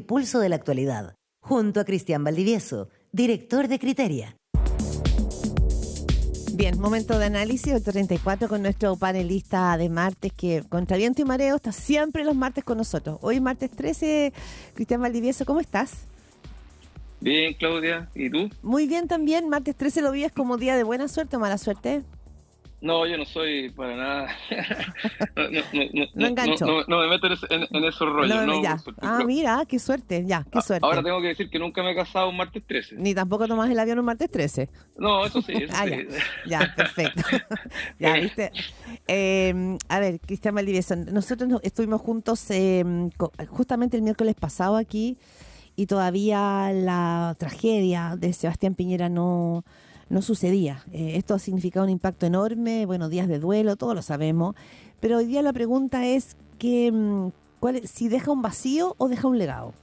pulso de la actualidad, junto a Cristian Valdivieso, director de Criteria. Bien, momento de análisis, 8:34 con nuestro panelista de martes que contra viento y mareo está siempre los martes con nosotros. Hoy martes 13, Cristian Valdivieso, ¿cómo estás? Bien, Claudia, ¿y tú? Muy bien también, martes 13 lo vives como día de buena suerte o mala suerte. No, yo no soy para nada. No engancho. No me meto en esos rollos. No, ya. Mira, qué suerte, qué suerte. Ahora tengo que decir que nunca me he casado un martes 13. Ni tampoco tomas el avión un martes 13. No, eso sí. Ya, perfecto. Ya, ¿viste? A ver, Cristian Valdivieso, nosotros estuvimos juntos justamente el miércoles pasado aquí y todavía la tragedia de Sebastián Piñera no sucedía. Esto ha significado un impacto enorme, bueno, días de duelo, todos lo sabemos, pero hoy día la pregunta es que si deja un vacío o deja un legado,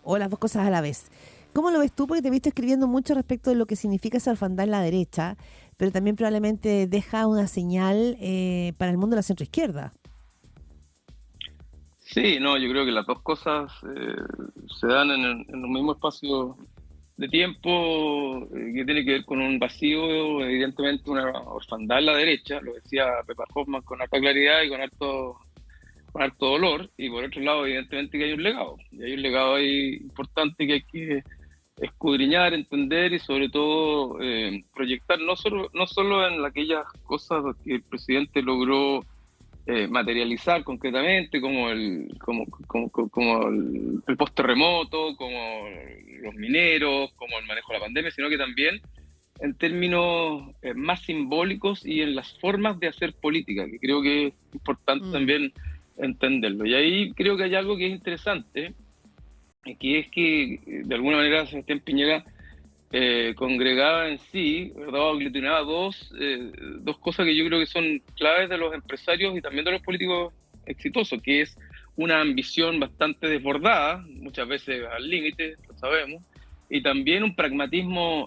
o las dos cosas a la vez. ¿Cómo lo ves tú? Porque te he visto escribiendo mucho respecto de lo que significa esa orfandad en la derecha, pero también probablemente deja una señal para el mundo de la centroizquierda. Sí, no, yo creo que las dos cosas se dan en un mismo espacio de tiempo que tiene que ver con un vacío, evidentemente una orfandad en la derecha, lo decía Pepa Hoffman con harta claridad y con harto dolor, y por otro lado evidentemente que hay un legado, y hay un legado ahí importante que hay que escudriñar, entender y sobre todo proyectar no solo en aquellas cosas que el presidente logró materializar concretamente, como el post-terremoto, como los mineros, como el manejo de la pandemia, sino que también en términos más simbólicos y en las formas de hacer política, que creo que es importante también entenderlo. Y ahí creo que hay algo que es interesante, que es que de alguna manera Sebastián Piñera congregaba en sí, ¿verdad? Aglutinaba dos cosas que yo creo que son claves de los empresarios y también de los políticos exitosos, que es una ambición bastante desbordada, muchas veces al límite, lo sabemos, y también un pragmatismo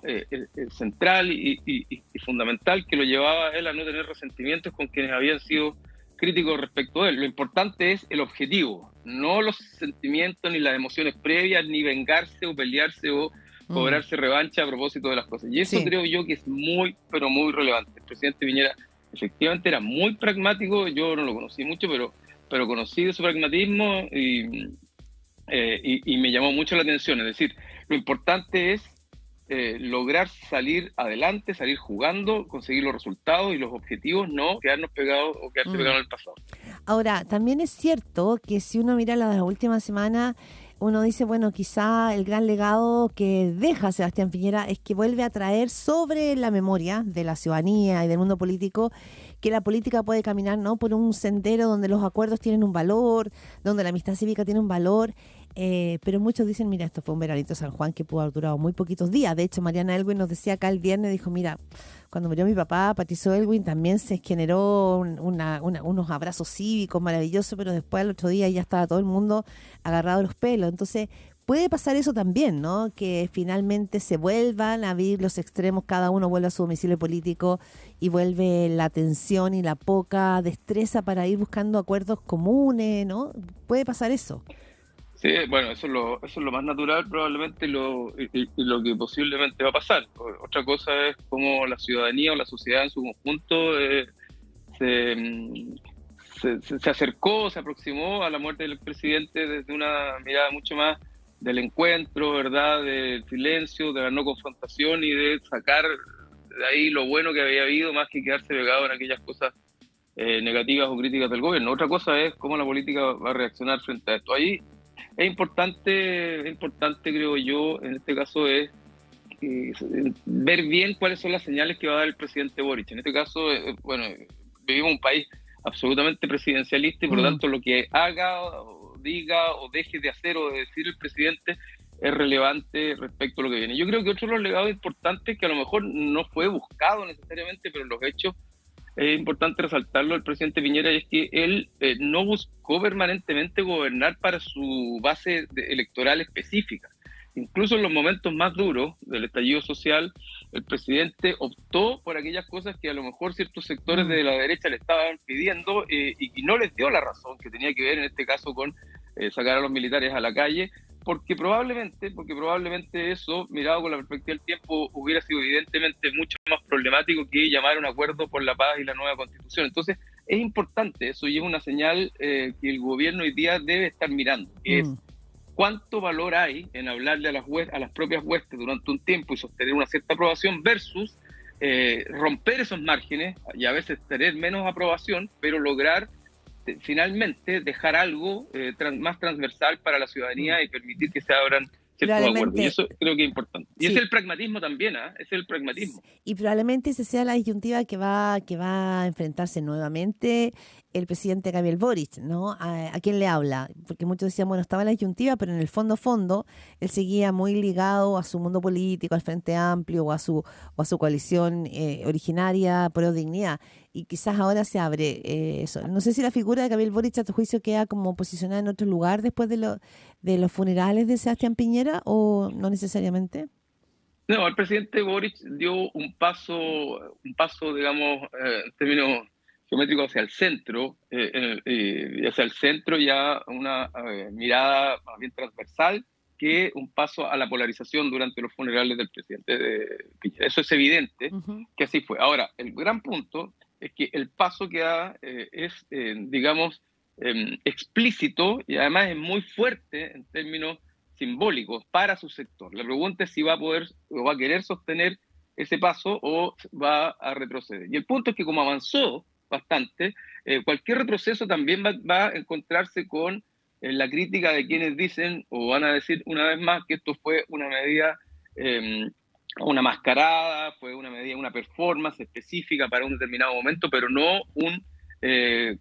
central y fundamental que lo llevaba a él a no tener resentimientos con quienes habían sido críticos respecto a él. Lo importante es el objetivo, no los sentimientos ni las emociones previas, ni vengarse o pelearse o cobrarse revancha a propósito de las cosas. Y eso creo yo que es muy, pero muy relevante. El presidente Piñera efectivamente era muy pragmático, yo no lo conocí mucho, pero conocí de su pragmatismo y me llamó mucho la atención. Es decir, lo importante es lograr salir adelante, salir jugando, conseguir los resultados y los objetivos, no quedarnos pegados o quedarse pegados en el pasado. Ahora, también es cierto que si uno mira las últimas semanas, uno dice, bueno, quizá el gran legado que deja Sebastián Piñera es que vuelve a traer sobre la memoria de la ciudadanía y del mundo político que la política puede caminar, ¿no?, por un sendero donde los acuerdos tienen un valor, donde la amistad cívica tiene un valor, pero muchos dicen, mira, esto fue un veranito de San Juan que pudo haber durado muy poquitos días. De hecho, Mariana Elwin nos decía acá el viernes, dijo, mira, cuando murió mi papá, Patricio Elwin, también se generó unos abrazos cívicos maravillosos, pero después al otro día ya estaba todo el mundo agarrado de los pelos. Entonces, puede pasar eso también, ¿no? Que finalmente se vuelvan a abrir los extremos, cada uno vuelve a su domicilio político y vuelve la tensión y la poca destreza para ir buscando acuerdos comunes, ¿no? Puede pasar eso. Sí, bueno, eso es lo más natural probablemente y lo que posiblemente va a pasar. Otra cosa es cómo la ciudadanía o la sociedad en su conjunto se acercó, se aproximó a la muerte del presidente desde una mirada mucho más del encuentro, ¿verdad?, del silencio, de la no confrontación y de sacar de ahí lo bueno que había habido más que quedarse pegado en aquellas cosas negativas o críticas del gobierno. Otra cosa es cómo la política va a reaccionar frente a esto. Ahí es importante creo yo, en este caso es ver bien cuáles son las señales que va a dar el presidente Boric. En este caso, bueno, vivimos un país absolutamente presidencialista y por lo tanto lo que haga o diga o deje de hacer o de decir el presidente es relevante respecto a lo que viene. Yo creo que otro de los legados importantes que a lo mejor no fue buscado necesariamente, pero los hechos es importante resaltarlo el presidente Piñera, y es que él no buscó permanentemente gobernar para su base electoral específica. Incluso en los momentos más duros del estallido social, el presidente optó por aquellas cosas que a lo mejor ciertos sectores de la derecha le estaban pidiendo y no les dio la razón, que tenía que ver en este caso con sacar a los militares a la calle, Porque probablemente eso, mirado con la perspectiva del tiempo, hubiera sido evidentemente mucho más problemático que llamar a un acuerdo por la paz y la nueva constitución. Entonces, es importante eso y es una señal que el gobierno hoy día debe estar mirando, que es cuánto valor hay en hablarle a las propias huestes durante un tiempo y sostener una cierta aprobación versus romper esos márgenes y a veces tener menos aprobación, pero lograr finalmente dejar algo más transversal para la ciudadanía y permitir que se abran ciertos acuerdos. Y eso creo que es importante. Y sí. es el pragmatismo también, es el pragmatismo. Y probablemente esa sea la disyuntiva que va a enfrentarse nuevamente el presidente Gabriel Boric, ¿no? ¿A quién le habla? Porque muchos decían, bueno, estaba la disyuntiva, pero en el fondo, él seguía muy ligado a su mundo político, al Frente Amplio o a su coalición originaria, Pro Dignidad. Y quizás ahora se abre eso. No sé si la figura de Gabriel Boric, a tu juicio, queda como posicionada en otro lugar después de los funerales de Sebastián Piñera, o no necesariamente. No, el presidente Boric dio un paso, digamos, en términos geométricos hacia el centro ya una mirada más bien transversal que un paso a la polarización durante los funerales del presidente de Piñera. Eso es evidente que así fue. Ahora, el gran punto es que el paso que da es, digamos, explícito y además es muy fuerte en términos simbólicos para su sector. La pregunta es si va a poder o va a querer sostener ese paso o va a retroceder. Y el punto es que como avanzó bastante, cualquier retroceso también va a encontrarse con la crítica de quienes dicen o van a decir una vez más que esto fue una medida, una mascarada, fue una medida, una performance específica para un determinado momento, pero no un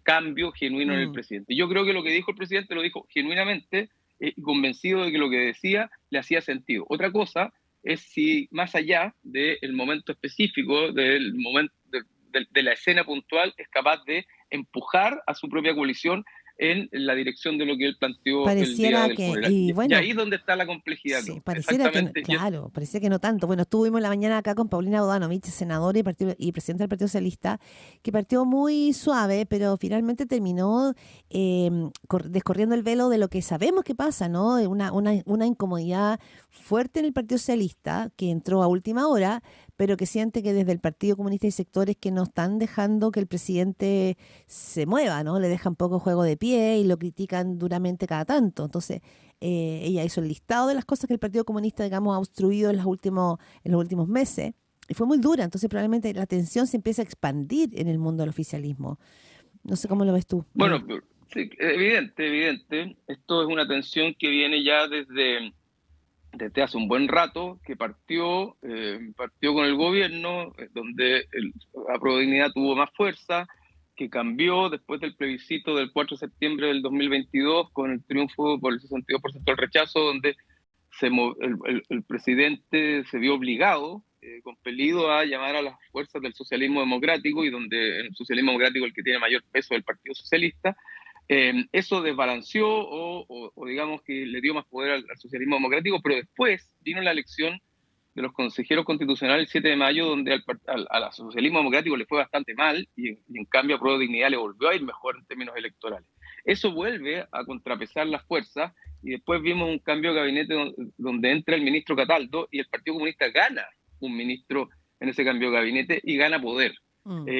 cambio genuino en el presidente. Yo creo que lo que dijo el presidente lo dijo genuinamente y convencido de que lo que decía le hacía sentido. Otra cosa es si más allá del momento específico, del momento de la escena puntual, es capaz de empujar a su propia coalición en la dirección de lo que él planteó pareciera el día del funeral. Y ahí es donde está la complejidad. Sí, pareciera que no tanto. Bueno, estuvimos la mañana acá con Paulina Bodanovich, senadora y presidenta del Partido Socialista, que partió muy suave, pero finalmente terminó descorriendo el velo de lo que sabemos que pasa, ¿no? Una incomodidad fuerte en el Partido Socialista, que entró a última hora, pero que siente que desde el Partido Comunista hay sectores que no están dejando que el presidente se mueva, ¿no? Le dejan poco juego de pie y lo critican duramente cada tanto. Entonces, ella hizo el listado de las cosas que el Partido Comunista, digamos, ha obstruido en los últimos meses, y fue muy dura. Entonces, probablemente la tensión se empieza a expandir en el mundo del oficialismo. No sé cómo lo ves tú. Bueno, sí, evidente. Esto es una tensión que viene ya desde hace un buen rato, que partió con el gobierno, donde la Prodignidad tuvo más fuerza, que cambió después del plebiscito del 4 de septiembre del 2022 con el triunfo por el 62% del rechazo, donde el presidente se vio obligado, compelido a llamar a las fuerzas del socialismo democrático, y donde el socialismo democrático el que tiene mayor peso del Partido Socialista. Eso desbalanceó o digamos que le dio más poder al socialismo democrático, pero después vino la elección de los consejeros constitucionales el 7 de mayo, donde al socialismo democrático le fue bastante mal y en cambio a Pro Dignidad le volvió a ir mejor en términos electorales. Eso vuelve a contrapesar las fuerzas y después vimos un cambio de gabinete donde entra el ministro Cataldo y el Partido Comunista gana un ministro en ese cambio de gabinete y gana poder.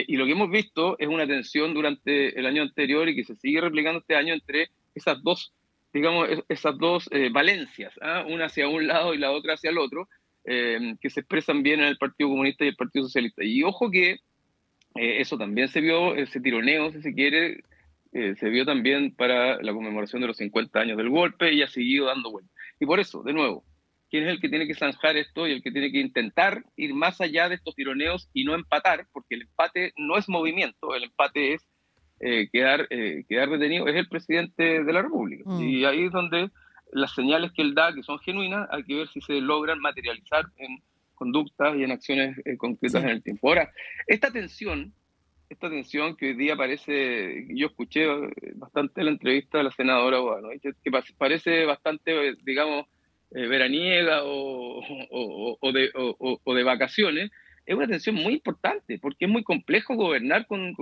Y lo que hemos visto es una tensión durante el año anterior y que se sigue replicando este año entre esas dos, digamos, valencias, una hacia un lado y la otra hacia el otro, que se expresan bien en el Partido Comunista y el Partido Socialista. Y ojo que eso también se vio, ese tironeo, si se quiere, se vio también para la conmemoración de los 50 años del golpe y ha seguido dando vueltas. Y por eso, de nuevo, ¿quién es el que tiene que zanjar esto y el que tiene que intentar ir más allá de estos tironeos y no empatar? Porque el empate no es movimiento, el empate es quedar detenido, es el presidente de la República. Y ahí es donde las señales que él da, que son genuinas, hay que ver si se logran materializar en conductas y en acciones concretas en el tiempo. Ahora, esta tensión que hoy día parece, yo escuché bastante la entrevista de la senadora Bodanovich, que parece bastante, digamos, veraniega o de vacaciones, es una tensión muy importante, porque es muy complejo gobernar con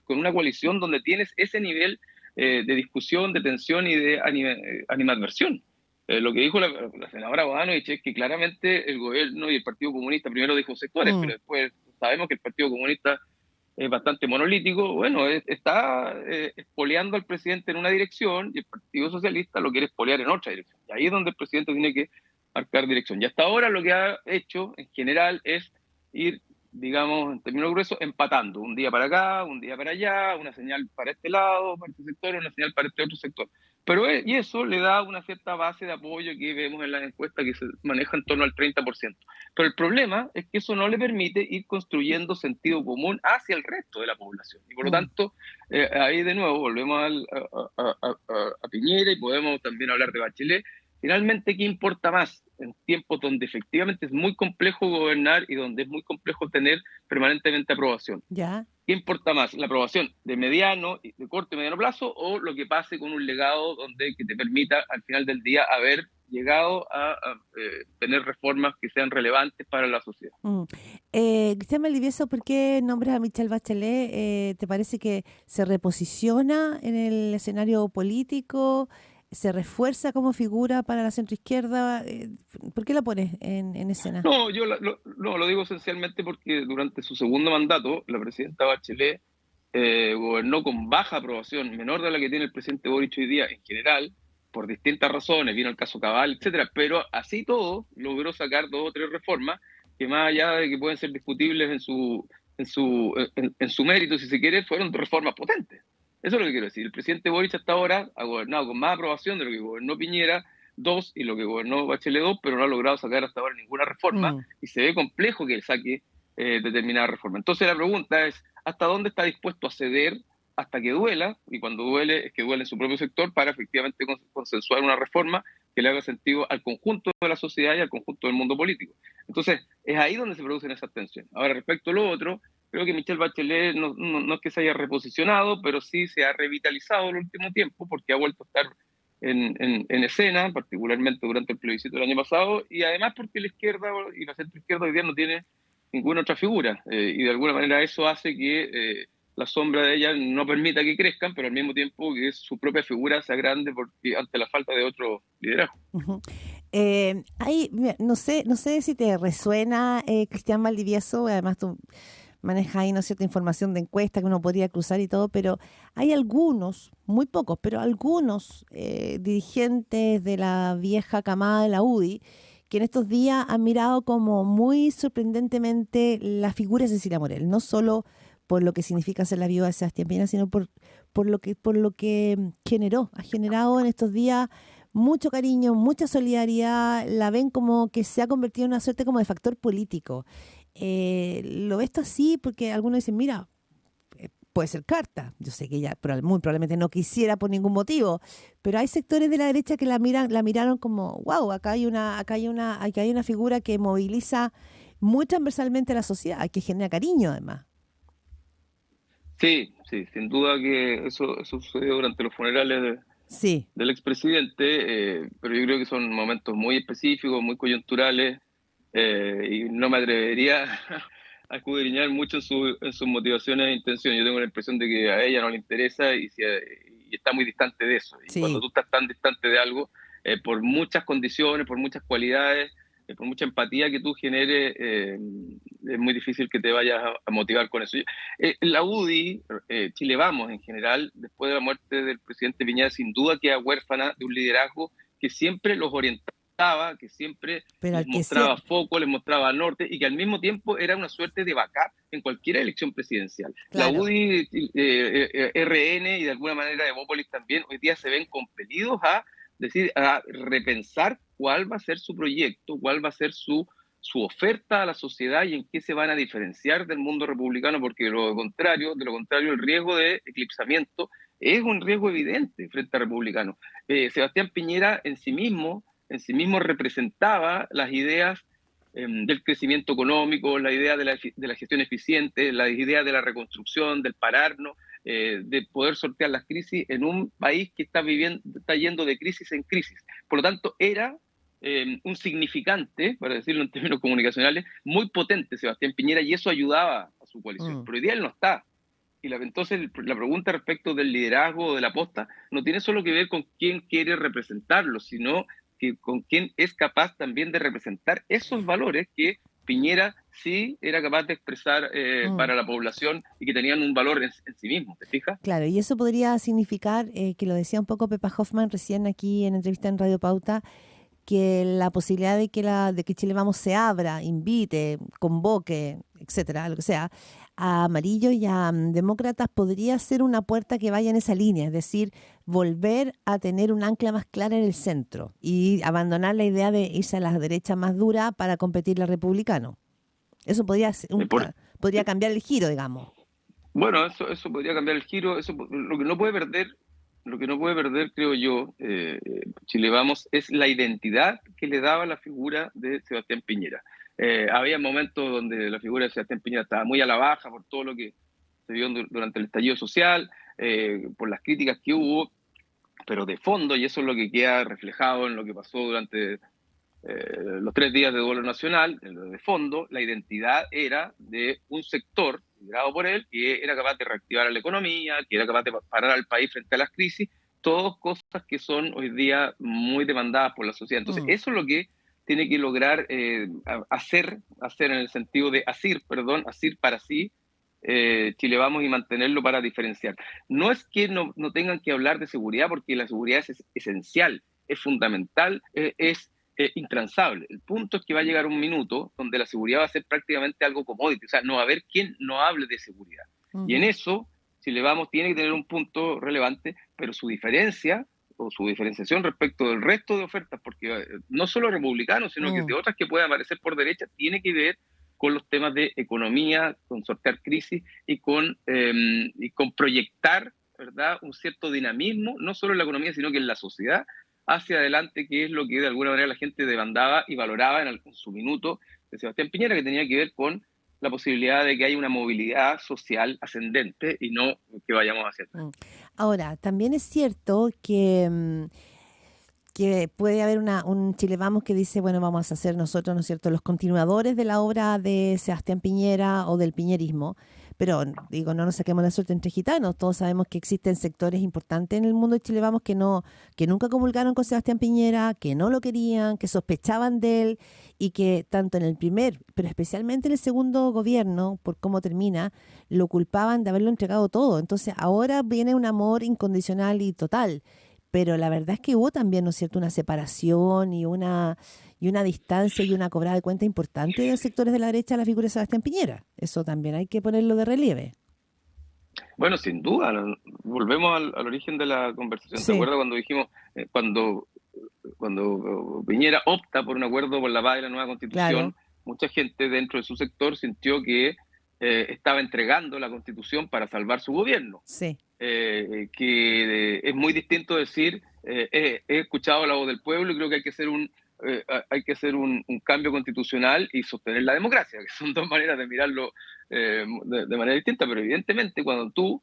una coalición donde tienes ese nivel de discusión, de tensión y de animadversión. Lo que dijo la senadora Bodanovich es que claramente el gobierno y el Partido Comunista primero dijo sectores, Mm, pero después sabemos que el Partido Comunista es bastante monolítico. Bueno, está espoleando al presidente en una dirección y el Partido Socialista lo quiere espolear en otra dirección. Y ahí es donde el presidente tiene que marcar dirección. Y hasta ahora lo que ha hecho en general es ir, digamos, en términos gruesos, empatando. Un día para acá, un día para allá, una señal para este lado, para este sector, una señal para este otro sector. Pero y eso le da una cierta base de apoyo que vemos en las encuestas que se maneja en torno al 30%. Pero el problema es que eso no le permite ir construyendo sentido común hacia el resto de la población. Y por lo mm. tanto, ahí de nuevo volvemos a Piñera y podemos también hablar de Bachelet. Finalmente, ¿qué importa más en tiempos donde efectivamente es muy complejo gobernar y donde es muy complejo tener permanentemente aprobación? Ya. ¿Qué importa más? ¿La aprobación de mediano, de corto y mediano plazo o lo que pase con un legado donde que te permita al final del día haber llegado a tener reformas que sean relevantes para la sociedad? Mm. Cristian Valdivieso, ¿por qué nombras a Michelle Bachelet? ¿Te parece que se reposiciona en el escenario político? ¿Se refuerza como figura para la centroizquierda? ¿Por qué la pones en escena? No, yo lo digo esencialmente porque durante su segundo mandato, la presidenta Bachelet gobernó con baja aprobación, menor de la que tiene el presidente Boric hoy día en general, por distintas razones, vino el caso Cabal, etcétera, pero así todo logró sacar 2 o 3 reformas que más allá de que pueden ser discutibles en su mérito, si se quiere, fueron reformas potentes. Eso es lo que quiero decir. El presidente Boric hasta ahora ha gobernado con más aprobación de lo que gobernó Piñera 2 y lo que gobernó Bachelet 2, pero no ha logrado sacar hasta ahora ninguna reforma Mm, y se ve complejo que saque determinada reforma. Entonces la pregunta es, ¿hasta dónde está dispuesto a ceder hasta que duela? Y cuando duele, es que duele en su propio sector para efectivamente consensuar una reforma que le haga sentido al conjunto de la sociedad y al conjunto del mundo político. Entonces, es ahí donde se producen esas tensiones. Ahora, respecto a lo otro, creo que Michelle Bachelet no es que se haya reposicionado, pero sí se ha revitalizado en el último tiempo porque ha vuelto a estar en escena, particularmente durante el plebiscito del año pasado, y además porque la izquierda y la centroizquierda hoy día no tiene ninguna otra figura, y de alguna manera eso hace que la sombra de ella no permita que crezcan, pero al mismo tiempo que su propia figura sea grande porque, ante la falta de otro liderazgo. ujú. Mira, no sé si te resuena, Cristian Valdivieso, además tú manejas ahí, ¿no es cierta?, información de encuesta que uno podría cruzar y todo, pero hay algunos, muy pocos, pero algunos dirigentes de la vieja camada de la UDI que en estos días han mirado como muy sorprendentemente la figura de Cecilia Morel, no solo por lo que significa ser la viuda de Sebastián Piñera, sino por lo que ha generado en estos días mucho cariño, mucha solidaridad, la ven como que se ha convertido en una suerte como de factor político. ¿Lo ves tú así? Porque algunos dicen, mira, puede ser carta. Yo sé que ella muy probablemente no quisiera por ningún motivo, pero hay sectores de la derecha que la miraron como, wow, acá hay una figura que moviliza muy transversalmente a la sociedad, que genera cariño además. Sí, sí, sin duda que eso sucedió durante los funerales Sí. del expresidente, pero yo creo que son momentos muy específicos, muy coyunturales, y no me atrevería a escudriñar mucho en sus motivaciones e intenciones. Yo tengo la impresión de que a ella no le interesa y está muy distante de eso. Y cuando Sí. tú estás tan distante de algo, por muchas condiciones, por muchas cualidades, por mucha empatía que tú generes, es muy difícil que te vayas a motivar con eso. La UDI, Chile Vamos en general, después de la muerte del presidente Piñera, sin duda queda huérfana de un liderazgo que siempre los orientaba, que siempre Pero les al que sea, mostraba foco, les mostraba norte y que al mismo tiempo era una suerte de backup en cualquier elección presidencial. La claro. UDI, RN y de alguna manera Demópolis también hoy día se ven compelidos a decir, a repensar cuál va a ser su proyecto, cuál va a ser su oferta a la sociedad y en qué se van a diferenciar del mundo republicano, porque de lo contrario, el riesgo de eclipsamiento es un riesgo evidente frente a republicanos. Sebastián Piñera en sí mismo representaba las ideas del crecimiento económico, la idea de la gestión eficiente, la idea de la reconstrucción, del pararnos, de poder sortear las crisis en un país que está yendo de crisis en crisis. Por lo tanto, era un significante, para decirlo en términos comunicacionales, muy potente Sebastián Piñera y eso ayudaba a su coalición. Mm, Pero hoy día él no está. Entonces la pregunta respecto del liderazgo o de la posta no tiene solo que ver con quién quiere representarlo, sino con quien es capaz también de representar esos valores que Piñera sí era capaz de expresar para la población y que tenían un valor en sí mismo, ¿te fijas? Claro, y eso podría significar, que lo decía un poco Pepa Hoffman recién aquí en entrevista en Radio Pauta, que la posibilidad de que Chile Vamos se abra, invite, convoque, etcétera, lo que sea, a amarillos y a demócratas podría ser una puerta que vaya en esa línea, es decir, volver a tener un ancla más clara en el centro y abandonar la idea de irse a la derecha más dura para competirle al republicano. Eso podría ser podría cambiar el giro, digamos. Bueno, eso podría cambiar el giro. Lo que no puede perder, creo yo, Chile Vamos, es la identidad que le daba la figura de Sebastián Piñera. Había momentos donde la figura de Sebastián Piñera estaba muy a la baja por todo lo que se vio durante el estallido social, por las críticas que hubo, pero de fondo, y eso es lo que queda reflejado en lo que pasó durante los 3 días de duelo nacional, de fondo, la identidad era de un sector liderado por él, que era capaz de reactivar la economía, que era capaz de parar al país frente a las crisis, todas cosas que son hoy día muy demandadas por la sociedad. Entonces, eso es lo que tiene que lograr hacer en el sentido de asir para sí, Chile Vamos, y mantenerlo para diferenciar. No es que no tengan que hablar de seguridad, porque la seguridad es esencial, es fundamental, es intransable. El punto es que va a llegar un minuto donde la seguridad va a ser prácticamente algo commodity, o sea, no va a haber quien no hable de seguridad. Y en eso, Chile Vamos tiene que tener un punto relevante, pero su diferencia o su diferenciación respecto del resto de ofertas, porque no solo republicanos, sino que de otras que puedan aparecer por derecha, tiene que ver con los temas de economía, con sortear crisis y con proyectar, ¿verdad?, un cierto dinamismo, no solo en la economía, sino que en la sociedad, hacia adelante, que es lo que de alguna manera la gente demandaba y valoraba en su minuto de Sebastián Piñera, que tenía que ver con la posibilidad de que haya una movilidad social ascendente y no que vayamos hacia atrás. Ahora, también es cierto que puede haber un Chile Vamos que dice, bueno, vamos a ser nosotros, ¿no es cierto?, los continuadores de la obra de Sebastián Piñera o del piñerismo, pero digo, no nos saquemos la suerte entre gitanos, todos sabemos que existen sectores importantes en el mundo de Chile Vamos que nunca comulgaron con Sebastián Piñera, que no lo querían, que sospechaban de él y que tanto en el primer, pero especialmente en el segundo gobierno, por cómo termina, lo culpaban de haberlo entregado todo. Entonces ahora viene un amor incondicional y total. Pero la verdad es que hubo también, ¿no es cierto?, una separación y una distancia y una cobrada de cuenta importante de los sectores de la derecha a la figura de Sebastián Piñera. Eso también hay que ponerlo de relieve. Bueno, sin duda, volvemos al origen de la conversación. Sí. ¿Te acuerdas cuando dijimos, cuando Piñera opta por un acuerdo por la paz y la nueva constitución, Claro. mucha gente dentro de su sector sintió que estaba entregando la constitución para salvar su gobierno? Sí. Que es muy distinto decir, he escuchado la voz del pueblo y creo que hay que hacer un cambio constitucional y sostener la democracia, que son dos maneras de mirarlo de manera distinta, pero evidentemente cuando tú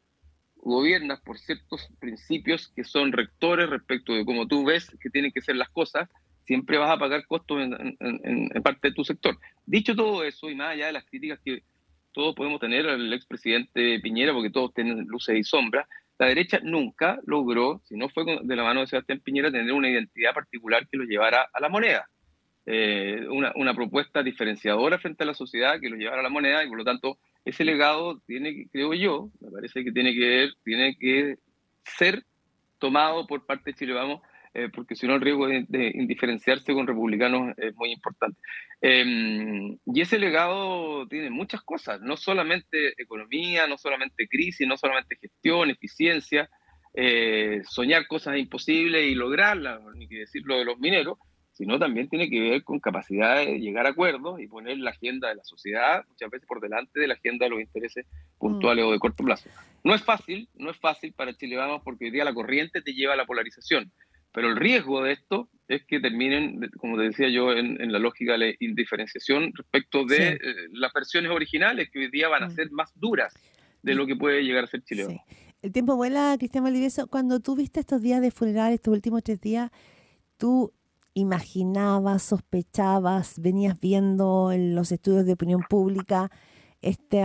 gobiernas por ciertos principios que son rectores respecto de cómo tú ves que tienen que ser las cosas, siempre vas a pagar costos en parte de tu sector. Dicho todo eso, y más allá de las críticas que todos podemos tener al expresidente Piñera, porque todos tienen luces y sombras, la derecha nunca logró, si no fue de la mano de Sebastián Piñera, tener una identidad particular que lo llevara a la moneda. Una propuesta diferenciadora frente a la sociedad que lo llevara a la moneda, y por lo tanto ese legado tiene, creo yo, me parece que tiene que ser tomado por parte de Chile Vamos, porque si no el riesgo de indiferenciarse con republicanos es muy importante. Y ese legado tiene muchas cosas, no solamente economía, no solamente crisis, no solamente gestión, eficiencia, soñar cosas imposibles y lograrlas, ni que decir lo de los mineros, sino también tiene que ver con capacidad de llegar a acuerdos y poner la agenda de la sociedad muchas veces por delante de la agenda de los intereses puntuales o de corto plazo. No es fácil para Chile Vamos, porque hoy día la corriente te lleva a la polarización, pero el riesgo de esto es que terminen, como te decía yo, en la lógica de la indiferenciación respecto de las versiones originales que hoy día van a ser más duras de lo que puede llegar a ser Chile Vamos. El tiempo vuela, Cristian Valdivieso. Cuando tú viste estos días de funeral, estos últimos 3 días, ¿tú imaginabas, sospechabas, venías viendo en los estudios de opinión pública este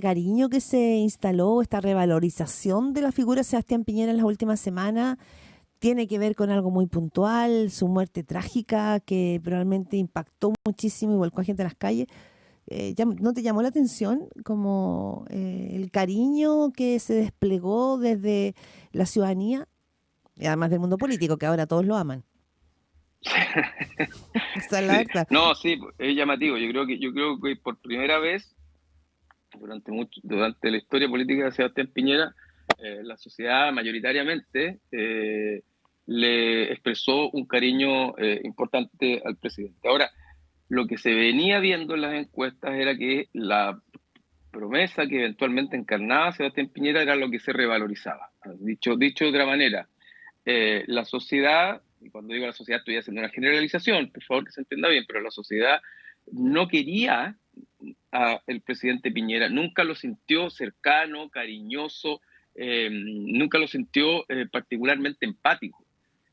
cariño que se instaló, esta revalorización de la figura de Sebastián Piñera en las últimas semanas? tiene que ver con algo muy puntual, su muerte trágica que probablemente impactó muchísimo y volcó a gente a las calles. ¿No te llamó la atención como el cariño que se desplegó desde la ciudadanía y además del mundo político, que ahora todos lo aman? Esa es la Sí. verdad. No, sí, es llamativo. Yo creo que por primera vez durante la historia política de Sebastián Piñera, la sociedad mayoritariamente le expresó un cariño importante al presidente. Ahora, lo que se venía viendo en las encuestas era que la promesa que eventualmente encarnaba Sebastián Piñera era lo que se revalorizaba. Dicho de otra manera, la sociedad, y cuando digo la sociedad estoy haciendo una generalización, por favor que se entienda bien, pero la sociedad no quería al presidente Piñera, nunca lo sintió cercano, cariñoso, nunca lo sintió particularmente empático,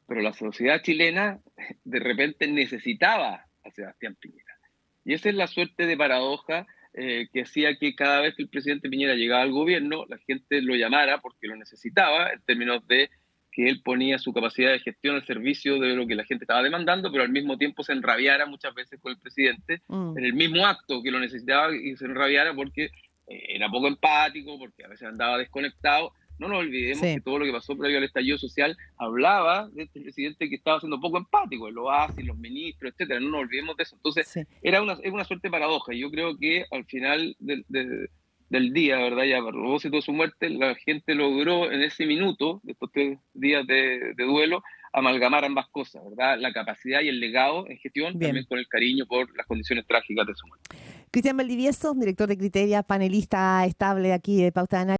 pero la sociedad chilena de repente necesitaba a Sebastián Piñera. Y esa es la suerte de paradoja que hacía que cada vez que el presidente Piñera llegaba al gobierno, la gente lo llamara porque lo necesitaba, en términos de que él ponía su capacidad de gestión al servicio de lo que la gente estaba demandando, pero al mismo tiempo se enrabiara muchas veces con el presidente en el mismo acto que lo necesitaba, y se enrabiara porque era poco empático, porque a veces andaba desconectado. No nos olvidemos que todo lo que pasó previo al estallido social hablaba de este presidente que estaba siendo poco empático, el OASI, los ministros, etcétera. No nos olvidemos de eso. Entonces, es una suerte de paradoja. Y yo creo que al final del día, ¿verdad? Ya a propósito de su muerte, la gente logró en ese minuto, de estos 3 días de duelo, amalgamar ambas cosas, ¿verdad? La capacidad y el legado en gestión, también con el cariño por las condiciones trágicas de su muerte. Cristian Valdivieso, director de Criteria, panelista estable aquí de Pauta de Análisis.